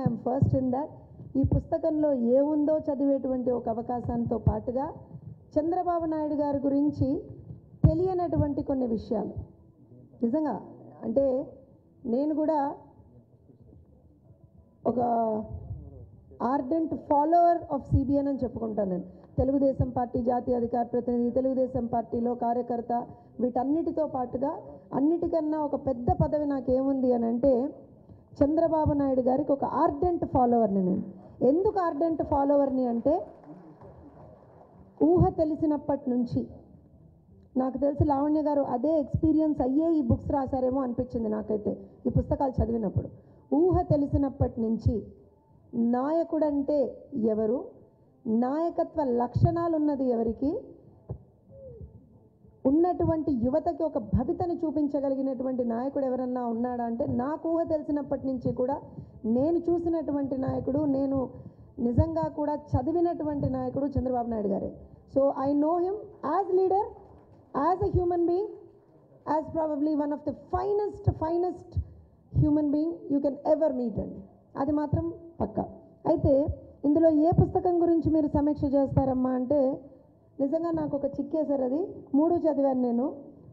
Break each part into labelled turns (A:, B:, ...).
A: I'm first in that. ఈ పుస్తకంలో ఏముందో చదివేటువంటి ఒక అవకాశంతో పాటుగా చంద్రబాబు నాయుడు గారి గురించి తెలియనటువంటి కొన్ని విషయాలు నిజంగా అంటే నేను కూడా ఒక ఆర్డెంట్ ఫాలోవర్ ఆఫ్ సిబిఎన్ అని చెప్పుకుంటాను. నేను తెలుగుదేశం పార్టీ జాతీయ అధికార ప్రతినిధి, తెలుగుదేశం పార్టీలో కార్యకర్త, వీటన్నిటితో పాటుగా అన్నిటికన్నా ఒక పెద్ద పదవి నాకేముంది అని అంటే చంద్రబాబు నాయుడు గారికి ఒక ఆర్డెంట్ ఫాలోవర్ని నేను. ఎందుకు ఆర్డెంట్ ఫాలోవర్ని అంటే ఊహ తెలిసినప్పటి నుంచి నాకు తెలిసి లావణ్య గారు అదే ఎక్స్పీరియన్స్ అయ్యే ఈ బుక్స్ రాశారేమో అనిపించింది నాకైతే ఈ పుస్తకాలు చదివినప్పుడు. ఊహ తెలిసినప్పటి నుంచి నాయకుడంటే ఎవరు, నాయకత్వ లక్షణాలు ఉన్నది ఎవరికి, ఉన్నటువంటి యువతకి ఒక భవితను చూపించగలిగినటువంటి నాయకుడు ఎవరన్నా ఉన్నాడా అంటే నాకు ఊహ తెలిసినప్పటి నుంచి కూడా నేను చూసినటువంటి నాయకుడు, నేను నిజంగా కూడా చదివినటువంటి నాయకుడు చంద్రబాబు నాయుడు గారే. So I know him as leader, as a human being, as probably one of the finest human being you can ever meet అండి. అది మాత్రం పక్కా. అయితే ఇందులో ఏ పుస్తకం గురించి మీరు సమీక్ష చేస్తారమ్మా అంటే నిజంగా నాకు ఒక చిక్కేశారు. అది 3 చదివాను నేను.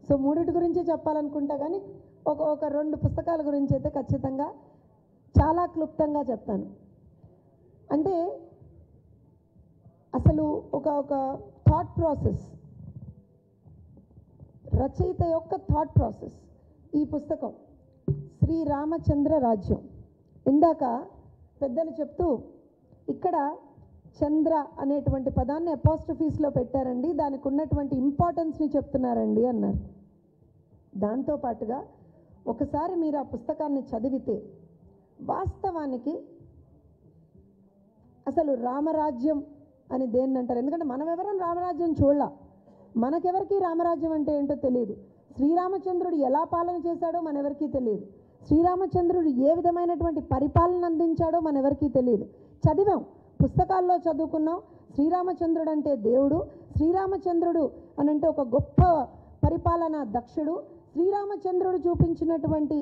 A: సో 3 గురించి చెప్పాలనుకుంటా, కానీ ఒక 2 పుస్తకాల గురించి అయితే ఖచ్చితంగా చాలా క్లుప్తంగా చెప్తాను. అంటే అసలు ఒక థాట్ ప్రాసెస్, రచయిత యొక్క థాట్ ప్రాసెస్. ఈ పుస్తకం శ్రీరామచంద్ర రాజ్యం. ఇందాక పెద్దలు చెప్తూ ఇక్కడ చంద్ర అనేటువంటి పదాన్ని అపాస్ట్రఫీస్లో పెట్టారండి, దానికి ఉన్నటువంటి ఇంపార్టెన్స్ని చెప్తున్నారండి అన్నారు. దాంతోపాటుగా ఒకసారి మీరు ఆ పుస్తకాన్ని చదివితే వాస్తవానికి అసలు రామరాజ్యం అని దేన్ని అంటారు, ఎందుకంటే మనం ఎవరం రామరాజ్యం చూడాల, మనకెవరికి రామరాజ్యం అంటే ఏంటో తెలియదు. శ్రీరామచంద్రుడు ఎలా పాలన చేశాడో మనెవరికీ తెలియదు. శ్రీరామచంద్రుడు ఏ విధమైనటువంటి పరిపాలన అందించాడో మనెవరికీ తెలియదు. చదివాం, పుస్తకాల్లో చదువుకున్నాం. శ్రీరామచంద్రుడు అంటే దేవుడు, శ్రీరామచంద్రుడు అనంటే ఒక గొప్ప పరిపాలనా దక్షుడు. శ్రీరామచంద్రుడు చూపించినటువంటి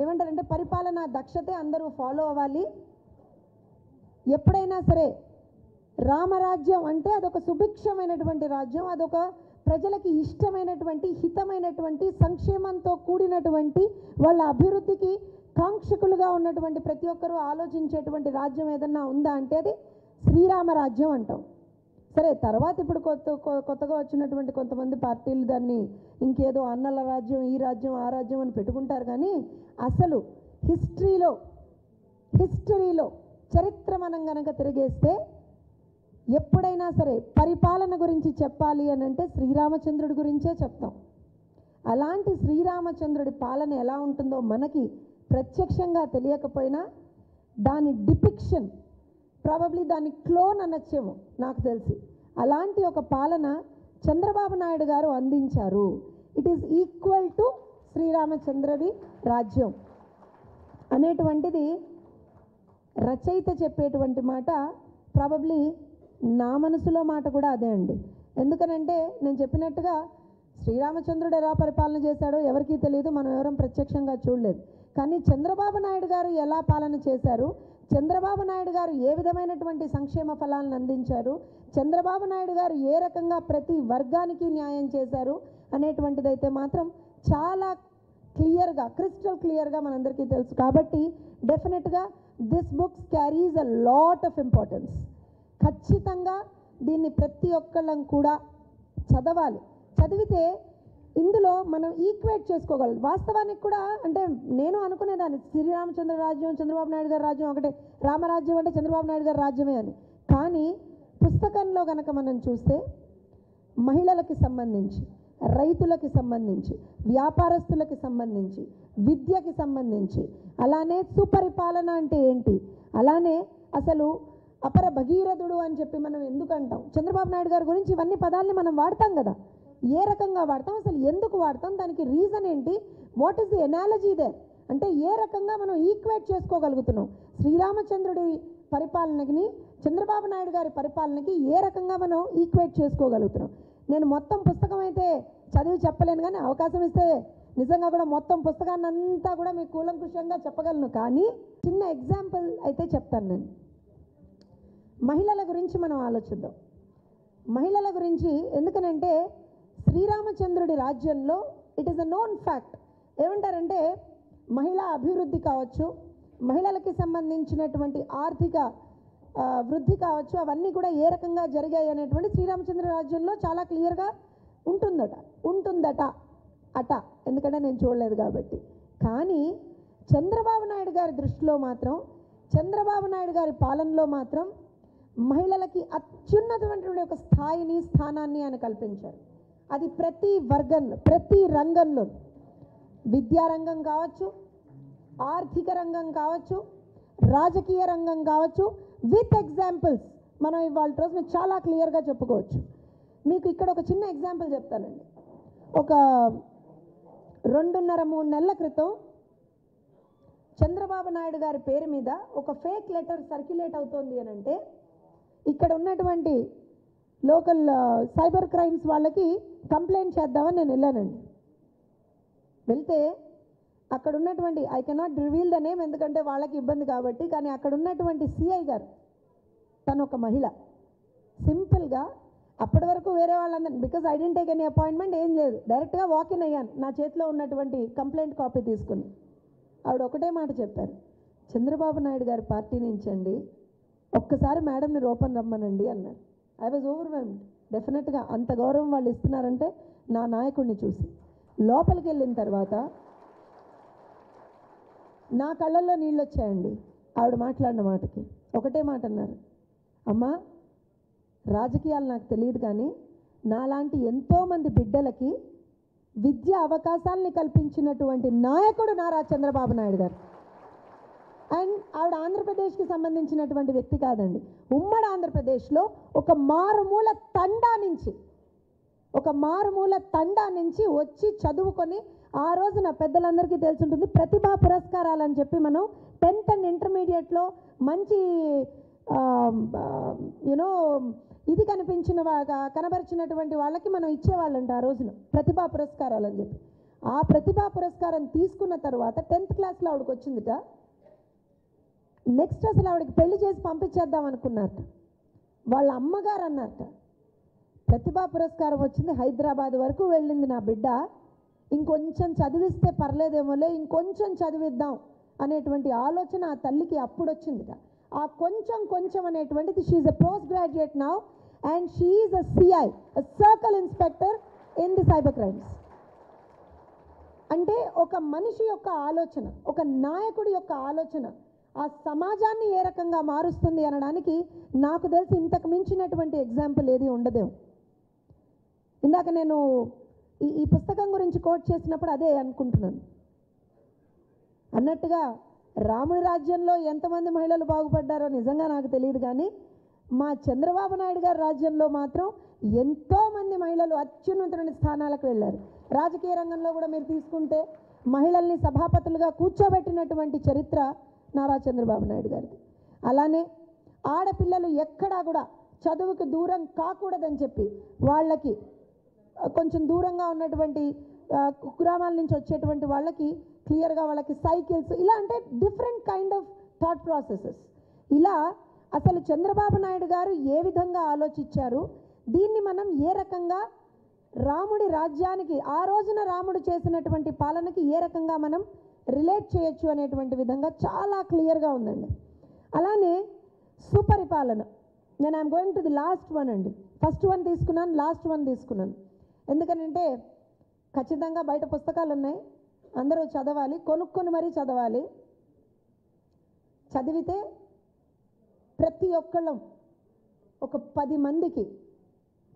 A: ఏమంటారంటే పరిపాలనా దక్షతే అందరూ ఫాలో అవ్వాలి. ఎప్పుడైనా సరే రామరాజ్యం అంటే అదొక సుభిక్షమైనటువంటి రాజ్యం, అదొక ప్రజలకి ఇష్టమైనటువంటి, హితమైనటువంటి, సంక్షేమంతో కూడినటువంటి, వాళ్ళ అభివృద్ధికి కాంక్షకులుగా ఉన్నటువంటి ప్రతి ఒక్కరూ ఆలోచించేటువంటి రాజ్యం ఏదన్నా ఉందా అంటే అది శ్రీరామరాజ్యం అంటాం. సరే, తర్వాత ఇప్పుడు కొత్తగా వచ్చినటువంటి కొంతమంది పార్టీలు దాన్ని ఇంకేదో అన్నల రాజ్యం, ఈ రాజ్యం, ఆ రాజ్యం అని పెట్టుకుంటారు. కానీ అసలు హిస్టరీలో చరిత్ర మనం గనక తిరిగేస్తే ఎప్పుడైనా సరే పరిపాలన గురించి చెప్పాలి అని అంటే శ్రీరామచంద్రుడి గురించే చెప్తాం. అలాంటి శ్రీరామచంద్రుడి పాలన ఎలా ఉంటుందో మనకి ప్రత్యక్షంగా తెలియకపోయినా దాని డిపిక్షన్, ప్రాబబ్లీ దాని క్లోన్ అనొచ్చేమో నాకు తెలిసి, అలాంటి ఒక పాలన చంద్రబాబు నాయుడు గారు అందించారు. ఇట్ ఈస్ ఈక్వల్ టు శ్రీరామచంద్రుడి రాజ్యం అనేటువంటిది రచయిత చెప్పేటువంటి మాట. ప్రాబబ్లీ నా మనసులో మాట కూడా అదే అండి. ఎందుకనంటే నేను చెప్పినట్టుగా శ్రీరామచంద్రుడు ఎలా పరిపాలన చేశాడో ఎవరికీ తెలియదు, మనం ఎవరం ప్రత్యక్షంగా చూడలేదు. కానీ చంద్రబాబు నాయుడు గారు ఎలా పాలన చేశారు, చంద్రబాబు నాయుడు గారు ఏ విధమైనటువంటి సంక్షేమ ఫలాలను అందించారు, చంద్రబాబు నాయుడు గారు ఏ రకంగా ప్రతి వర్గానికి న్యాయం చేశారు అనేటువంటిదైతే మాత్రం చాలా క్లియర్గా, క్రిస్టల్ క్లియర్గా మనందరికీ తెలుసు. కాబట్టి డెఫినెట్గా this books carries a lot of importance. ఖచ్చితంగా దీన్ని ప్రతి ఒక్కళ్ళం కూడా చదవాలి. చదివితే ఇందులో మనం ఈక్వేట్ చేసుకోగలం. వాస్తవానికి కూడా అంటే నేను అనుకునేదాన్ని శ్రీరామచంద్ర రాజ్యం, చంద్రబాబు నాయుడు గారి రాజ్యం ఒకటే, రామరాజ్యం అంటే చంద్రబాబు నాయుడు గారి రాజ్యమే అని. కానీ పుస్తకంలో కనుక మనం చూస్తే మహిళలకి సంబంధించి, రైతులకి సంబంధించి, వ్యాపారస్తులకి సంబంధించి, విద్యకి సంబంధించి, అలానే సుపరిపాలన అంటే ఏంటి, అలానే అసలు అపర భగీరథుడు అని చెప్పి మనం ఎందుకంటాం, చంద్రబాబు నాయుడు గారి గురించి ఇవన్నీ పదాలని మనం వాడతాం కదా, ఏ రకంగా వాడతాం, అసలు ఎందుకు వాడతాం, దానికి రీజన్ ఏంటి, what is the analogy there అంటే ఏ రకంగా మనం ఈక్వేట్ చేసుకోగలుగుతున్నాం శ్రీరామచంద్రుడి పరిపాలనకి చంద్రబాబు నాయుడు గారి పరిపాలనకి ఏ రకంగా మనం ఈక్వేట్ చేసుకోగలుగుతున్నాం. నేను మొత్తం పుస్తకం అయితే చదివి చెప్పలేను, కానీ అవకాశం ఇస్తే నిజంగా కూడా మొత్తం పుస్తకాన్ని అంతా కూడా మీకు కూలంకుషంగా చెప్పగలను, కానీ చిన్న ఎగ్జాంపుల్ అయితే చెప్తాను నేను. మహిళల గురించి మనం ఆలోచిద్దాం. మహిళల గురించి ఎందుకనంటే శ్రీరామచంద్రుడి రాజ్యంలో it is a known fact. ఏమంటారంటే మహిళా అభివృద్ధి కావచ్చు, మహిళలకి సంబంధించినటువంటి ఆర్థిక వృద్ధి కావచ్చు, అవన్నీ కూడా ఏ రకంగా జరిగాయి అనేటువంటి శ్రీరామచంద్ర రాజ్యంలో చాలా క్లియర్గా ఉంటుందట ఎందుకంటే నేను చూడలేదు కాబట్టి. కానీ చంద్రబాబు నాయుడు గారి దృష్టిలో మాత్రం, చంద్రబాబు నాయుడు గారి పాలనలో మాత్రం మహిళలకి అత్యున్నతమైనటువంటి ఒక స్థానాన్ని ఆయన కల్పించారు. అది ప్రతి వర్గంలో, ప్రతి రంగంలో, విద్యారంగం కావచ్చు, ఆర్థిక రంగం కావచ్చు, రాజకీయ రంగం కావచ్చు, విత్ ఎగ్జాంపుల్స్ మనం ఇవాళ రోజున చాలా క్లియర్గా చెప్పుకోవచ్చు. మీకు ఇక్కడ ఒక చిన్న ఎగ్జాంపుల్ చెప్తానండి. ఒక 2.5-3 నెలల క్రితం చంద్రబాబు నాయుడు గారి పేరు మీద ఒక ఫేక్ లెటర్ సర్క్యులేట్ అవుతోంది అని అంటే, ఇక్కడ ఉన్నటువంటి లోకల్ సైబర్ క్రైమ్స్ వాళ్ళకి కంప్లైంట్ చేద్దామని నేను వెళ్ళానండి. వెళ్తే అక్కడ ఉన్నటువంటి, I cannot reveal the name ఎందుకంటే వాళ్ళకి ఇబ్బంది కాబట్టి, కానీ అక్కడ ఉన్నటువంటి సిఐ గారు, తను ఒక మహిళ, సింపుల్గా అప్పటి వరకు వేరే వాళ్ళందరూ, because I didn't take any appointment, ఏం లేదు, డైరెక్ట్గా వాకిన్ అయ్యాను నా చేతిలో ఉన్నటువంటి కంప్లైంట్ కాపీ తీసుకుని. ఆవిడ ఒకటే మాట చెప్పారు, చంద్రబాబు నాయుడు గారి పార్టీ నుంచి అండి, ఒక్కసారి మేడంని రూపం రమ్మనండి అన్నారు. I was overwhelmed. డెఫినెట్గా అంత గౌరవం వాళ్ళు ఇస్తున్నారంటే నా నాయకుడిని చూసి. లోపలికి వెళ్ళిన తర్వాత నా కళ్ళల్లో నీళ్ళు వచ్చాయండి ఆవిడ మాట్లాడిన మాటకి. ఒకటే మాట అన్నారు, అమ్మా రాజకీయాలు నాకు తెలియదు కానీ నాలాంటి ఎంతోమంది బిడ్డలకి విద్యా అవకాశాలని కల్పించినటువంటి నాయకుడు నారా చంద్రబాబు నాయుడు గారు. అండ్ ఆవిడ ఆంధ్రప్రదేశ్కి సంబంధించినటువంటి వ్యక్తి కాదండి, ఉమ్మడి ఆంధ్రప్రదేశ్లో ఒక మారుమూల తండా నుంచి వచ్చి చదువుకొని, ఆ రోజున పెద్దలందరికీ తెలుసుంటుంది ప్రతిభా పురస్కారాలు అని చెప్పి మనం 10th అండ్ ఇంటర్మీడియట్లో మంచి ఇది కనబరిచినటువంటి వాళ్ళకి మనం ఇచ్చేవాళ్ళంట ఆ రోజున ప్రతిభా పురస్కారాలు అని చెప్పి. ఆ ప్రతిభా పురస్కారం తీసుకున్న తర్వాత 10th క్లాస్లో ఆవిడకి వచ్చిందిట. నెక్స్ట్ అసలు ఆవిడకి పెళ్లి చేసి పంపించేద్దాం అనుకున్నారట. వాళ్ళ అమ్మగారు అన్నారట, ప్రతిభా పురస్కారం వచ్చింది, హైదరాబాద్ వరకు వెళ్ళింది నా బిడ్డ, ఇంకొంచెం చదివిస్తే పర్లేదేమోలే, ఇంకొంచెం చదివిద్దాం అనేటువంటి ఆలోచన ఆ తల్లికి అప్పుడు వచ్చిందిట. ఆ కొంచెం అనేటువంటిది, she a post graduate now and she a CI, circle inspector in the cyber crimes. అంటే ఒక మనిషి యొక్క ఆలోచన, ఒక నాయకుడి యొక్క ఆలోచన ఆ సమాజాన్ని ఏ రకంగా మారుస్తుంది అనడానికి నాకు తెలిసి ఇంతకు మించినటువంటి ఎగ్జాంపుల్ ఏది ఉండదేమో. ఇందాక నేను ఈ పుస్తకం గురించి కోట్ చేసినప్పుడు అదే అనుకుంటున్నాను. అన్నట్టుగా రాముడి రాజ్యంలో ఎంతమంది మహిళలు బాగుపడ్డారో నిజంగా నాకు తెలియదు, కానీ మా చంద్రబాబు నాయుడు గారి రాజ్యంలో మాత్రం ఎంతోమంది మహిళలు అత్యున్నతమైన స్థానాలకు వెళ్ళారు. రాజకీయ రంగంలో కూడా మీరు తీసుకుంటే మహిళల్ని సభాపతులుగా కూర్చోబెట్టినటువంటి చరిత్ర నారా చంద్రబాబు నాయుడు గారిది. అలానే ఆడపిల్లలు ఎక్కడా కూడా చదువుకి దూరం కాకూడదని చెప్పి వాళ్ళకి కొంచెం దూరంగా ఉన్నటువంటి గ్రామాల నుంచి వచ్చేటువంటి వాళ్ళకి క్లియర్గా వాళ్ళకి సైకిల్స్, ఇలా అంటే different kind of thought processes. ఇలా అసలు చంద్రబాబు నాయుడు గారు ఏ విధంగా ఆలోచించారు, దీన్ని మనం ఏ రకంగా రాముడి రాజ్యానికి, ఆ రోజున రాముడు చేసినటువంటి పాలనకి ఏ రకంగా మనం రిలేట్ చేయొచ్చు అనేటువంటి విధంగా చాలా క్లియర్గా ఉందండి. అలానే సుపరిపాలన, నేను I'm going to the last one అండి. ఫస్ట్ వన్ తీసుకున్నాను, లాస్ట్ వన్ తీసుకున్నాను. ఎందుకనంటే ఖచ్చితంగా బయట పుస్తకాలు ఉన్నాయి, అందరూ చదవాలి, కొనుక్కొని మరీ చదవాలి. చదివితే ప్రతి ఒక్కళ్ళం ఒక 10 మందికి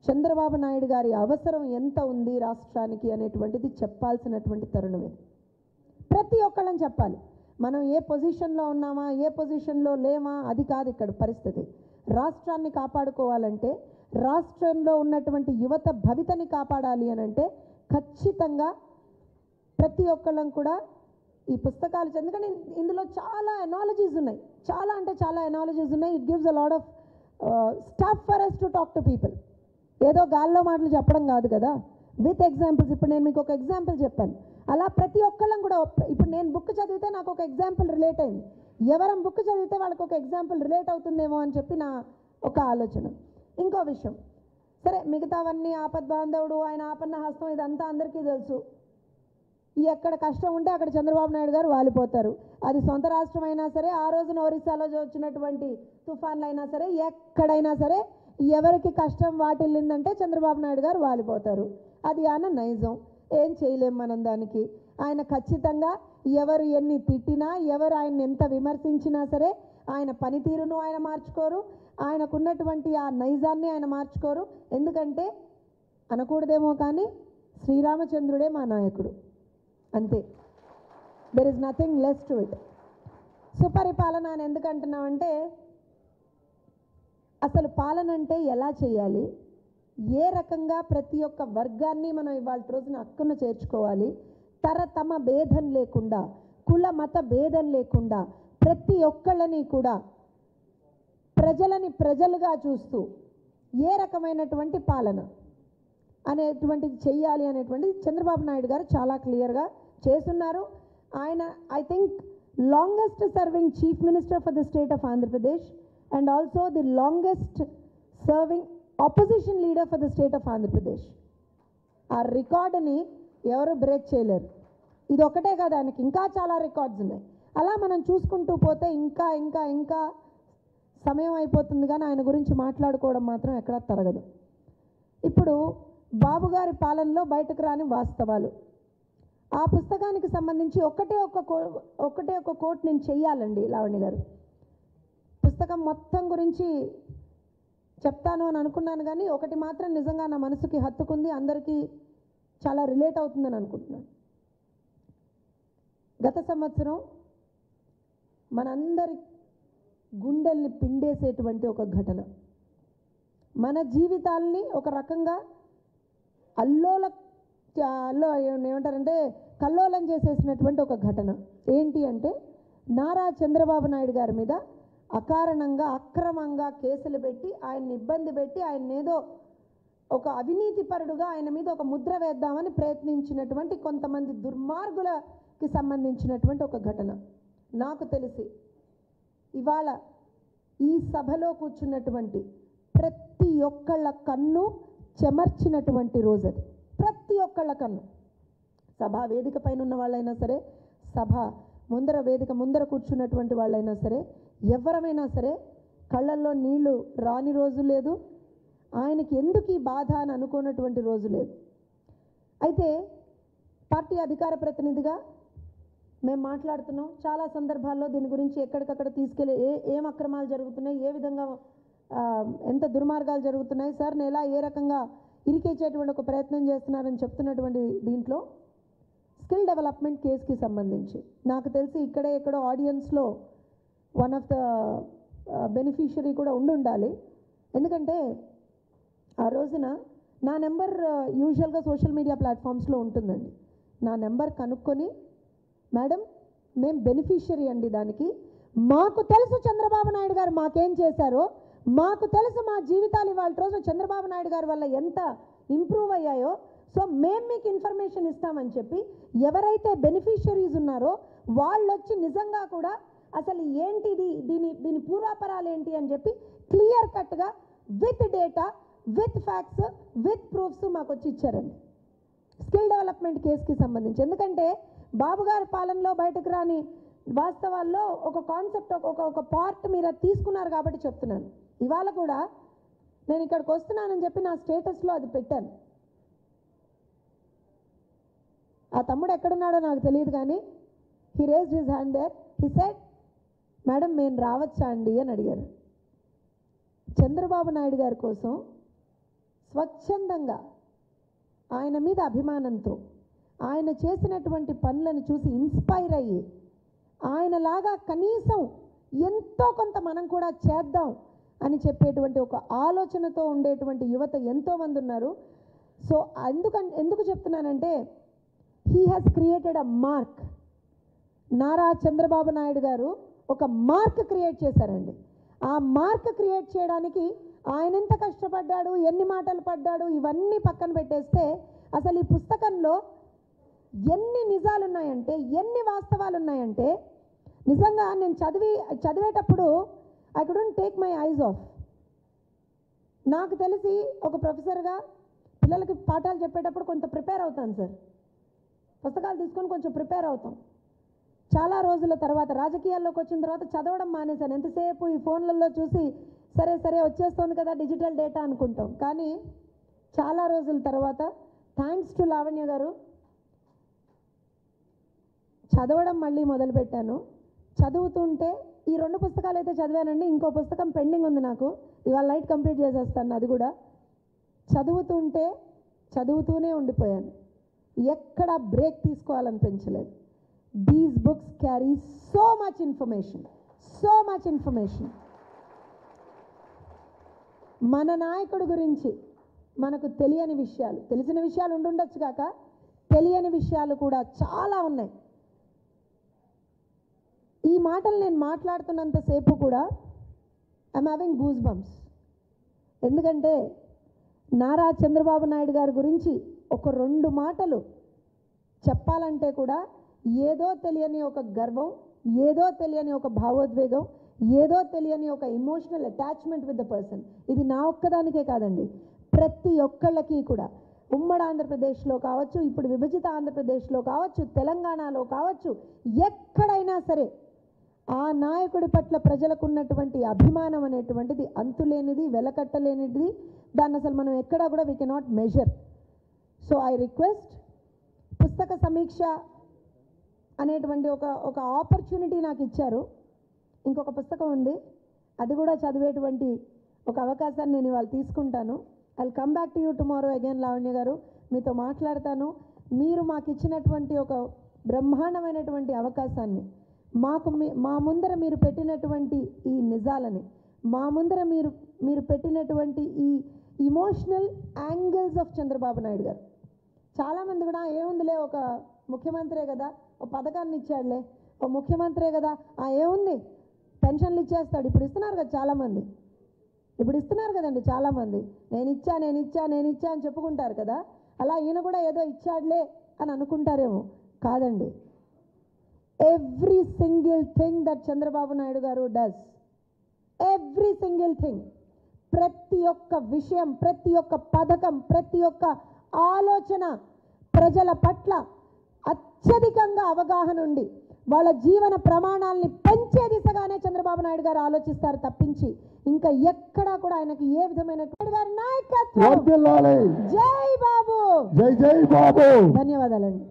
A: చంద్రబాబు నాయుడు గారి అవసరం ఎంత ఉంది రాష్ట్రానికి అనేటువంటిది చెప్పాల్సినటువంటి తరుణమే. ప్రతి ఒక్కళ్ళం చెప్పాలి. మనం ఏ పొజిషన్లో ఉన్నామా, ఏ పొజిషన్లో లేమా, అది కాదు ఇక్కడ పరిస్థితి. రాష్ట్రాన్ని కాపాడుకోవాలంటే, రాష్ట్రంలో ఉన్నటువంటి యువత భవితని కాపాడాలి అని అంటే ఖచ్చితంగా ప్రతి ఒక్కళ్ళం కూడా ఈ పుస్తకాలు ఎందుకంటే ఇందులో చాలా ఎనాలజీస్ ఉన్నాయి, చాలా అంటే చాలా ఎనాలజీస్ ఉన్నాయి. It gives a lot of stuff for us to talk to people. ఏదో గాల్లో మాటలు చెప్పడం కాదు కదా, విత్ ఎగ్జాంపుల్స్. ఇప్పుడు నేను మీకు ఒక ఎగ్జాంపుల్ చెప్పాను. అలా ప్రతి ఒక్కళ్ళం కూడా ఇప్పుడు నేను బుక్ చదివితే నాకు ఒక ఎగ్జాంపుల్ రిలేట్ అయింది, ఎవరం బుక్ చదివితే వాళ్ళకి ఒక ఎగ్జాంపుల్ రిలేట్ అవుతుందేమో అని చెప్పి నా ఒక ఆలోచన. ఇంకో విషయం, సరే మిగతావన్నీ ఆపద్బాంధవుడు, ఆయన ఆపన్న హస్తం ఇదంతా అందరికీ తెలుసు. ఎక్కడ కష్టం ఉంటే అక్కడ చంద్రబాబు నాయుడు గారు వాలిపోతారు. అది సొంత రాష్ట్రం అయినా సరే, ఆ రోజున ఒరిస్సాలో వచ్చినటువంటి తుఫాన్లు అయినా సరే, ఎక్కడైనా సరే ఎవరికి కష్టం వాటిల్లిందంటే చంద్రబాబు నాయుడు గారు వాలిపోతారు. అది ఆయన నైజం, ఏం చేయలేం మనం దానికి. ఆయన ఖచ్చితంగా ఎవరు ఎన్ని తిట్టినా, ఎవరు ఆయన్ని ఎంత విమర్శించినా సరే ఆయన పనితీరును ఆయన మార్చుకోరు, ఆయనకున్నటువంటి ఆ నైజాన్ని ఆయన మార్చుకోరు. ఎందుకంటే అనకూడదేమో కానీ శ్రీరామచంద్రుడే మా నాయకుడు, అంతే. There is nothing less to it. సుపరిపాలన అని ఎందుకంటున్నామంటే అసలు పాలన అంటే ఎలా చేయాలి, ఏ రకంగా ప్రతి ఒక్క వర్గాన్ని మనం ఇవాళ రోజున హక్కును చేర్చుకోవాలి, తమ భేదం లేకుండా, కుల మత భేదం లేకుండా ప్రతి ఒక్కళ్ళని కూడా ప్రజలని ప్రజలుగా చూస్తూ ఏ రకమైనటువంటి పాలన అనేటువంటిది చెయ్యాలి అనేటువంటిది చంద్రబాబు నాయుడు గారు చాలా క్లియర్గా చేస్తున్నారు. ఆయన I think longest serving chief minister for the state of Andhra Pradesh and also the longest serving opposition leader for the state of Andhra Pradesh. ఆ రికార్డుని ఎవరు బ్రేక్ చేయలేరు. ఇది ఒకటే కాదు, ఆయనకి ఇంకా చాలా రికార్డ్స్ ఉన్నాయి. అలా మనం చూసుకుంటూ పోతే ఇంకా ఇంకా ఇంకా సమయం అయిపోతుంది, కానీ ఆయన గురించి మాట్లాడుకోవడం మాత్రం ఎక్కడా తరగదు. ఇప్పుడు బాబు గారి పాలనలో బయటకు రాని వాస్తవాలు, ఆ పుస్తకానికి సంబంధించి ఒకటే ఒక కోట్ నేను చెయ్యాలండి లావణ్య గారు. పుస్తకం మొత్తం గురించి చెప్తాను అని అనుకున్నాను, కానీ ఒకటి మాత్రం నిజంగా నా మనసుకి హత్తుకుంది, అందరికీ చాలా రిలేట్ అవుతుందని అనుకుంటున్నాను. గత సంవత్సరం మనందరి గుండెల్ని పిండేసేటువంటి ఒక ఘటన, మన జీవితాల్ని ఒక రకంగా ఏమంటారంటే కల్లోలం చేసేసినటువంటి ఒక ఘటన. ఏంటి అంటే నారా చంద్రబాబు నాయుడు గారి మీద అకారణంగా అక్రమంగా కేసులు పెట్టి ఆయన్ని ఇబ్బంది పెట్టి ఆయన ఏదో ఒక అవినీతిపరుడుగా ఆయన మీద ఒక ముద్ర వేద్దామని ప్రయత్నించినటువంటి కొంతమంది దుర్మార్గులకి సంబంధించినటువంటి ఒక ఘటన. నాకు తెలిసి ఇవాళ ఈ సభలో కూర్చున్నటువంటి ప్రతి ఒక్కళ్ళ కన్ను చెమర్చినటువంటి రోజు అది. ప్రతి ఒక్కళ్ళ కన్ను, సభా వేదిక పైన ఉన్న వాళ్ళైనా సరే, సభ ముందర వేదిక ముందర కూర్చున్నటువంటి వాళ్ళైనా సరే, ఎవరమైనా సరే కళ్ళల్లో నీళ్లు రాని రోజు లేదు, ఆయనకి ఎందుకు ఈ బాధ అని అనుకున్నటువంటి రోజు లేదు. అయితే పార్టీ అధికార ప్రతినిధిగా మేము మాట్లాడుతున్నాం, చాలా సందర్భాల్లో దీని గురించి ఎక్కడికక్కడ తీసుకెళ్ళి ఏం అక్రమాలు జరుగుతున్నాయి, ఏ విధంగా ఎంత దుర్మార్గాలు జరుగుతున్నాయి, సార్ని ఎలా ఏ రకంగా ఇరికేసేటువంటి ఒక ప్రయత్నం చేస్తున్నారని చెప్తున్నటువంటి దీంట్లో స్కిల్ డెవలప్మెంట్ కేసుకి సంబంధించి నాకు తెలిసి ఎక్కడో ఆడియన్స్లో వన్ ఆఫ్ ద బెనిఫిషియరీ కూడా ఉండాలి. ఎందుకంటే ఆ రోజున నా నెంబర్ యూజువల్గా సోషల్ మీడియా ప్లాట్ఫామ్స్లో ఉంటుందండి. నా నెంబర్ కనుక్కొని, మేడం మేము బెనిఫిషియరీ అండి, దానికి మాకు తెలుసు చంద్రబాబు నాయుడు గారు మాకేం చేశారో, మాకు తెలుసు మా జీవితాలు ఇవాళ రోజు చంద్రబాబు నాయుడు గారి వల్ల ఎంత ఇంప్రూవ్ అయ్యాయో, సో మేము మీకు ఇన్ఫర్మేషన్ ఇస్తామని చెప్పి ఎవరైతే బెనిఫిషియరీస్ ఉన్నారో వాళ్ళు వచ్చి నిజంగా కూడా అసలు ఏంటిది, దీని పూర్వాపరాలు ఏంటి అని చెప్పి క్లియర్ కట్గా with data, with facts, with proofs మాకు వచ్చి ఇచ్చారండి స్కిల్ డెవలప్మెంట్ కేసుకి సంబంధించి. ఎందుకంటే బాబు గారి పాలనలో బయటకు రాని వాస్తవాల్లో ఒక కాన్సెప్ట్, ఒక పార్ట్ మీరు తీసుకున్నారు కాబట్టి చెప్తున్నాను. ఇవాళ కూడా నేను ఇక్కడికి వస్తున్నానని చెప్పి నా స్టేటస్లో అది పెట్టాను. ఆ తమ్ముడు ఎక్కడున్నాడో నాకు తెలియదు, కానీ he raised his hand there, he said madam మేము రావచ్చా అండి అని అడిగారు. చంద్రబాబు నాయుడు గారి కోసం స్వచ్ఛందంగా ఆయన మీద అభిమానంతో ఆయన చేసినటువంటి పనులను చూసి ఇన్స్పైర్ అయ్యి ఆయనలాగా కనీసం ఎంతో కొంత మనం కూడా చేద్దాం అని చెప్పేటువంటి ఒక ఆలోచనతో ఉండేటువంటి యువత ఎంతోమంది ఉన్నారు. సో ఎందుకు చెప్తున్నానంటే he has created a mark. Nara Chandrababu Naidu గారు ఒక మార్క్ క్రియేట్ చేశారండి. ఆ మార్క్ క్రియేట్ చేయడానికి ఆయన ఎంత కష్టపడ్డాడు, ఎన్ని మాటలు పడ్డాడు, ఇవన్నీ పక్కన పెట్టేస్తే అసలు ఈ పుస్తకంలో ఎన్ని నిజాలు ఉన్నాయంటే, ఎన్ని వాస్తవాలు ఉన్నాయంటే, నిజంగా నేను చదివేటప్పుడు I couldn't take my eyes off. నాకు తెలిసి ఒక ప్రొఫెసర్గా పిల్లలకి పాఠాలు చెప్పేటప్పుడు కొంత ప్రిపేర్ అవుతాను సార్. పుస్తకాలు తీసుకొని కొంచెం ప్రిపేర్ అవుతాం. చాలా రోజుల తర్వాత రాజకీయాల్లోకి వచ్చిన తర్వాత చదవడం మానేశాను. ఎంతసేపు ఈ ఫోన్లలో చూసి సరే సరే వచ్చేస్తుంది కదా డిజిటల్ డేటా అనుకుంటాం. కానీ చాలా రోజుల తర్వాత థ్యాంక్స్ టు లావణ్య గారు చదవడం మళ్ళీ మొదలుపెట్టాను. చదువుతుంటే ఈ 2 పుస్తకాలు అయితే చదివానండి, ఇంకో పుస్తకం పెండింగ్ ఉంది నాకు, ఇవాళ నైట్ కంప్లీట్ చేసేస్తాను అది కూడా. చదువుతూనే ఉండిపోయాను, ఎక్కడ బ్రేక్ తీసుకోవాలనిపించలేదు. These books carry so much information. మన నాయకుడి గురించి మనకు తెలియని విషయాలు, తెలిసిన విషయాలు ఉండుండొచ్చు కాక తెలియని విషయాలు కూడా చాలా ఉన్నాయి. ఈ మాటలు నేను మాట్లాడుతున్నంతసేపు కూడా ఐఎమ్ హ్యావింగ్ గూస్ బంప్స్. ఎందుకంటే నారా చంద్రబాబు నాయుడు గారి గురించి ఒక 2 మాటలు చెప్పాలంటే కూడా ఏదో తెలియని ఒక గర్వం, ఏదో తెలియని ఒక భావోద్వేగం, ఏదో తెలియని ఒక emotional attachment with the person. ఇది నా ఒక్కదానికే కాదండి, ప్రతి ఒక్కళ్ళకి కూడా. ఉమ్మడి ఆంధ్రప్రదేశ్లో కావచ్చు, ఇప్పుడు విభజిత ఆంధ్రప్రదేశ్లో కావచ్చు, తెలంగాణలో కావచ్చు, ఎక్కడైనా సరే ఆ నాయకుడి పట్ల ప్రజలకు ఉన్నటువంటి అభిమానం అనేటువంటిది అంతులేనిది, వెలకట్టలేనిది. దాన్ని అసలు మనం ఎక్కడా కూడా we cannot measure. So I request, పుస్తక సమీక్ష అనేటువంటి ఒక ఆపర్చునిటీ నాకు ఇచ్చారు. ఇంకొక పుస్తకం ఉంది, అది కూడా చదివేటువంటి ఒక అవకాశాన్ని నేను ఇవాళ తీసుకుంటాను. I will come back to you tomorrow again Lavanya గారు, మీతో మాట్లాడతాను. మీరు మాకు ఇచ్చినటువంటి ఒక బ్రహ్మాండమైనటువంటి అవకాశాన్ని, మా ముందర మీరు పెట్టినటువంటి ఈ నిజాలని, మా ముందర మీరు పెట్టినటువంటి ఈ emotional angles of Chandrababu Naidu గారు. చాలామంది కూడా ఏముందిలే, ఒక ముఖ్యమంత్రే కదా, ఒక పథకాన్ని ఇచ్చాడులే, ఒక ముఖ్యమంత్రే కదా, ఏముంది పెన్షన్లు ఇచ్చేస్తాడు. ఇప్పుడు ఇస్తున్నారు కదా చాలామంది, ఇప్పుడు ఇస్తున్నారు కదండి చాలామంది. నేను ఇచ్చా అని చెప్పుకుంటారు కదా, అలా ఈయన కూడా ఏదో ఇచ్చాడులే అని అనుకుంటారేమో. కాదండి, every single thing that Chandrababu Naidu గారు డస్, ఎవ్రీ సింగిల్ థింగ్, ప్రతి ఒక్క విషయం, ప్రతి ఒక్క పథకం, ప్రతి ఒక్క ఆలోచన ప్రజల పట్ల అత్యధికంగా అవగాహన ఉండి వాళ్ళ జీవన ప్రమాణాలని పెంచే దిశగానే చంద్రబాబు నాయుడు గారు ఆలోచిస్తారు తప్పించి ఇంకా ఎక్కడా కూడా ఆయనకి ఏ విధమైన నాయకత్వం. జై బాబు, జై బాబు. ధన్యవాదాలండి.